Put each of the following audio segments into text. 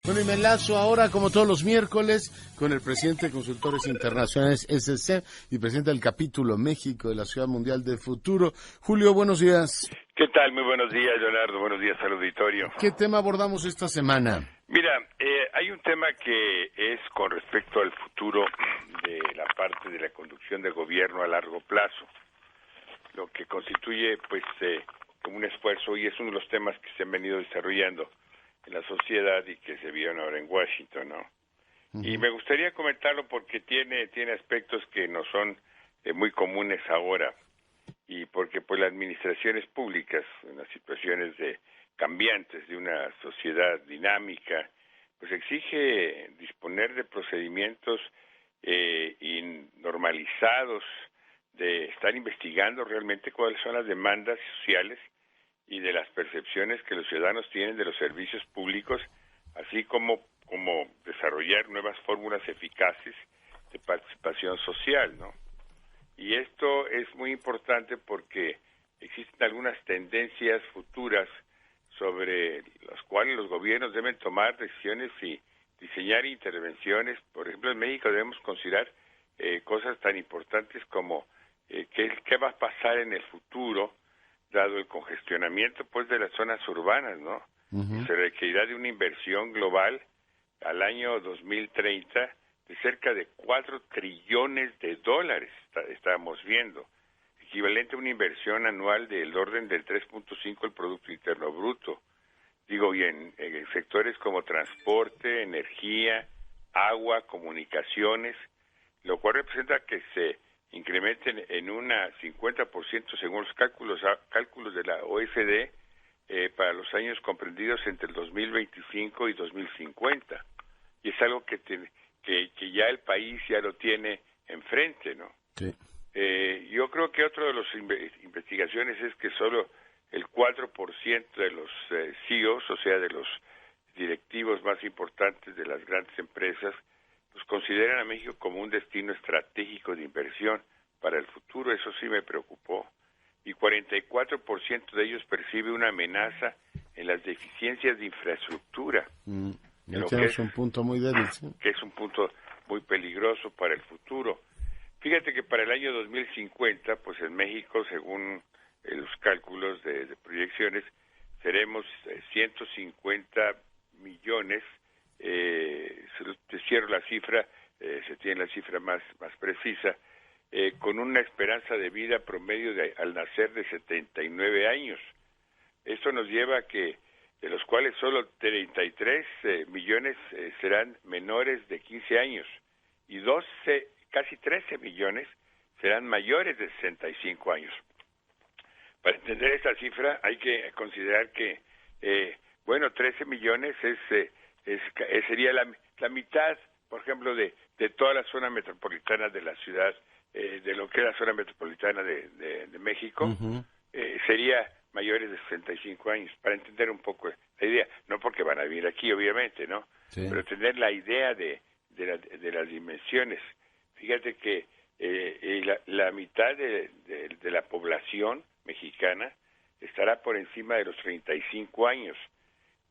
Bueno, y me enlazo ahora, como todos los miércoles, con el presidente de Consultores Internacionales SC y presidente del capítulo México de la Ciudad Mundial del Futuro. Julio, buenos días. ¿Qué tal? Muy buenos días, Leonardo. Buenos días al auditorio. ¿Qué tema abordamos esta semana? Mira, hay un tema que es con respecto al futuro de la parte de la conducción de gobierno a largo plazo, lo que constituye, pues, como un esfuerzo, y es uno de los temas que se han venido desarrollando en la sociedad y que se vieron ahora en Washington, ¿no? Y me gustaría comentarlo porque tiene aspectos que no son muy comunes ahora, y porque pues las administraciones públicas, en las situaciones cambiantes de una sociedad dinámica, pues exige disponer de procedimientos normalizados, de estar investigando realmente cuáles son las demandas sociales y de las percepciones que los ciudadanos tienen de los servicios públicos, así como desarrollar nuevas fórmulas eficaces de participación social, ¿no? Y esto es muy importante porque existen algunas tendencias futuras sobre las cuales los gobiernos deben tomar decisiones y diseñar intervenciones. Por ejemplo, en México debemos considerar cosas tan importantes como qué va a pasar en el futuro, dado el congestionamiento pues de las zonas urbanas, ¿no? Se requerirá de una inversión global al año 2030 de cerca de 4 trillones de dólares, estábamos viendo, equivalente a una inversión anual del orden del 3.5 del Producto Interno Bruto. Digo, y en sectores como transporte, energía, agua, comunicaciones, lo cual representa que se incrementen en un 50% según los cálculos de la OECD para los años comprendidos entre el 2025 y 2050. Y es algo que ya el país ya lo tiene enfrente, ¿no? Sí. Yo creo que otra de las investigaciones es que solo el 4% de los CEOs, o sea, de los directivos más importantes de las grandes empresas, pues consideran a México como un destino estratégico de inversión para el futuro. Eso sí me preocupó. Y 44% de ellos percibe una amenaza en las deficiencias de infraestructura. Es un punto muy débil, ¿sí? Que es un punto muy peligroso para el futuro. Fíjate que para el año 2050, pues en México, según los cálculos de proyecciones, seremos 150 millones. Te cierro la cifra, se tiene la cifra más precisa, con una esperanza de vida promedio al nacer de 79 años. Esto nos lleva a que, de los cuales solo 33 millones serán menores de 15 años y casi 13 millones serán mayores de 65 años. Para entender esta cifra hay que considerar que, 13 millones sería la mitad, por ejemplo, de toda la zona metropolitana de la ciudad, de lo que es la zona metropolitana de México, sería mayores de 65 años, para entender un poco la idea, no porque van a vivir aquí, obviamente, ¿no? Sí. Pero tener la idea de las dimensiones. Fíjate que la mitad de la población mexicana estará por encima de los 35 años,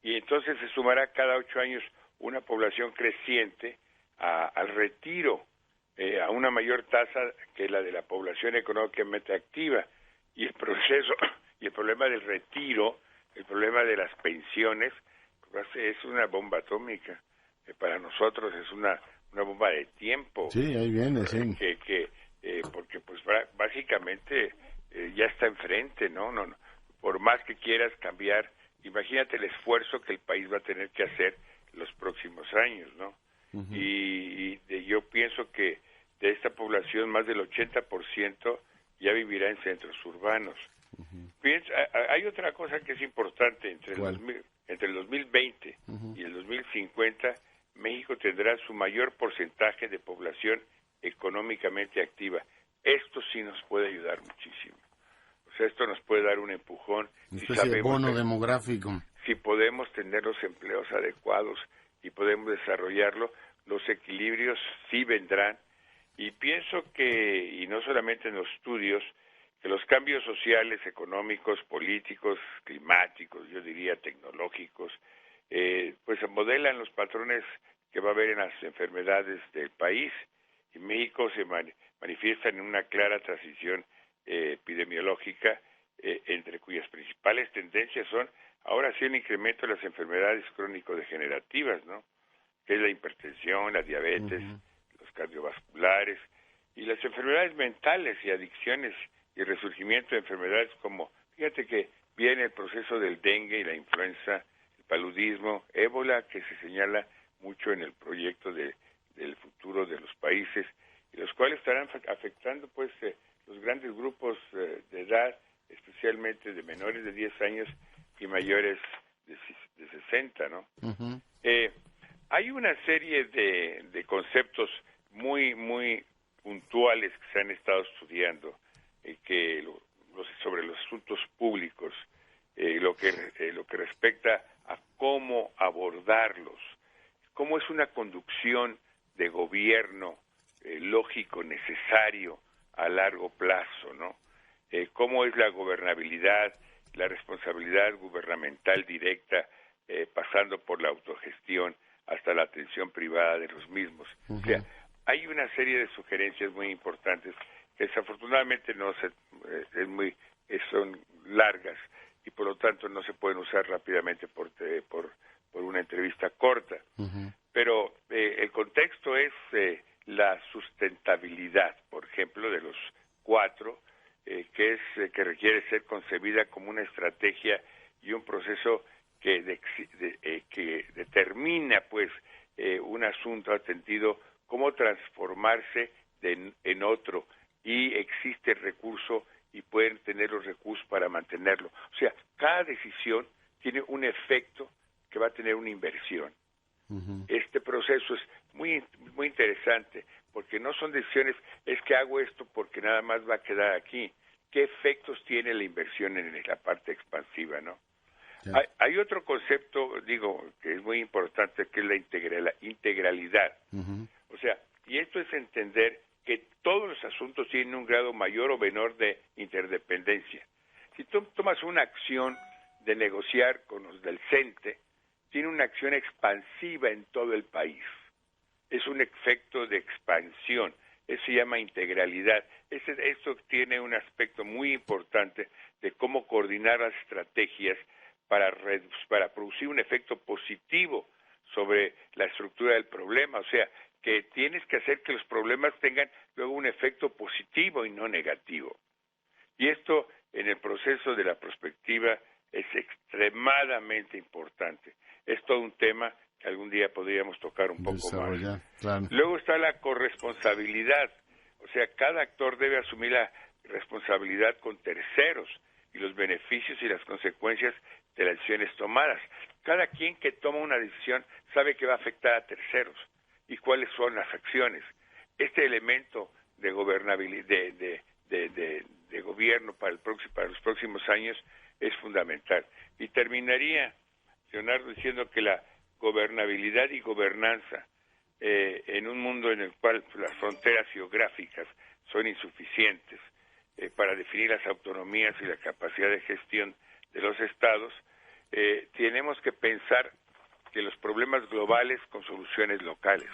y entonces se sumará cada 8 años una población creciente al retiro, a una mayor tasa que la de la población económicamente activa, y el proceso y el problema del retiro, el problema de las pensiones, pues es una bomba atómica. Para nosotros es una bomba de tiempo. Sí, ahí viene, sí. Porque pues básicamente ya está enfrente, ¿no? Por más que quieras cambiar, imagínate el esfuerzo que el país va a tener que hacer los próximos años, ¿no? Y yo pienso que de esta población más del 80% ya vivirá en centros urbanos. Hay otra cosa que es importante, entre el 2020 y el 2050, México tendrá su mayor porcentaje de población económicamente activa. Esto sí nos puede ayudar muchísimo. O sea, esto nos puede dar un empujón. Una especie de bono demográfico. Si podemos tener los empleos adecuados y podemos desarrollarlo, los equilibrios sí vendrán. Y pienso que, y no solamente en los estudios, que los cambios sociales, económicos, políticos, climáticos, yo diría tecnológicos, pues modelan los patrones que va a haber en las enfermedades del país, y México se manifiesta en una clara transición epidemiológica, entre cuyas principales tendencias son, ahora sí, el incremento de las enfermedades crónico-degenerativas, ¿no? Que es la hipertensión, la diabetes, los cardiovasculares, y las enfermedades mentales y adicciones, y el resurgimiento de enfermedades como, fíjate que viene el proceso del dengue y la influenza, el paludismo, ébola, que se señala mucho en el proyecto del futuro de los países, y los cuales estarán afectando pues los grandes grupos de edad, especialmente de menores de 10 años y mayores de 60, ¿no? Hay una serie de conceptos muy puntuales que se han estado estudiando sobre los asuntos públicos, lo que respecta a cómo abordarlos, cómo es una conducción de gobierno lógico, necesario a largo plazo, ¿no? Cómo es la gobernabilidad, la responsabilidad gubernamental directa, pasando por la autogestión hasta la atención privada de los mismos. O sea, hay una serie de sugerencias muy importantes que desafortunadamente son largas y por lo tanto no se pueden usar rápidamente por una entrevista corta. Pero el contexto es la sustentabilidad, por ejemplo, de los 4, que requiere ser concebida como una estrategia y un proceso que determina pues un asunto atendido, cómo transformarse en otro, y existe el recurso y pueden tener los recursos para mantenerlo. O sea, cada decisión tiene un efecto que va a tener una inversión. Este proceso es muy interesante, porque no son decisiones, es que hago esto porque nada más va a quedar aquí. ¿Qué efectos tiene la inversión en la parte expansiva, no? Hay otro concepto, que es muy importante, que es la integralidad. O sea, y esto es entender que todos los asuntos tienen un grado mayor o menor de interdependencia. Si tú tomas una acción de negociar con los del CENTE, tiene una acción expansiva en todo el país. Es un efecto de expansión. Eso se llama integralidad. Esto tiene un aspecto muy importante de cómo coordinar las estrategias para producir un efecto positivo sobre la estructura del problema. O sea, que tienes que hacer que los problemas tengan luego un efecto positivo y no negativo. Y esto en el proceso de la prospectiva es extremadamente importante. Es todo un tema que algún día podríamos tocar un poco más. Claro. Luego está la corresponsabilidad. O sea, cada actor debe asumir la responsabilidad con terceros y los beneficios y las consecuencias de las decisiones tomadas. Cada quien que toma una decisión sabe que va a afectar a terceros y cuáles son las acciones. Este elemento de gobernabilidad, de gobierno para los próximos años es fundamental. Y terminaría, Leonardo, diciendo que la gobernabilidad y gobernanza en un mundo en el cual las fronteras geográficas son insuficientes para definir las autonomías y la capacidad de gestión de los estados, tenemos que pensar que los problemas globales con soluciones locales.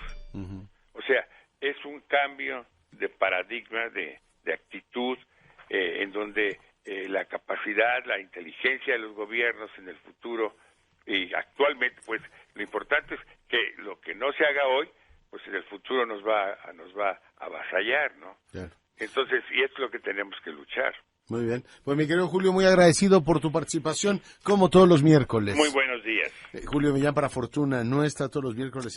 O sea, es un cambio de paradigma, de actitud, en donde la capacidad, la inteligencia de los gobiernos en el futuro y actualmente, pues lo importante es que lo que no se haga hoy, pues en el futuro nos va a avasallar, ¿no? Claro. Entonces, y esto es lo que tenemos que luchar. Muy bien. Pues mi querido Julio, muy agradecido por tu participación, como todos los miércoles. Muy buenos días. Julio Millán para Fortuna Nuestra, todos los miércoles.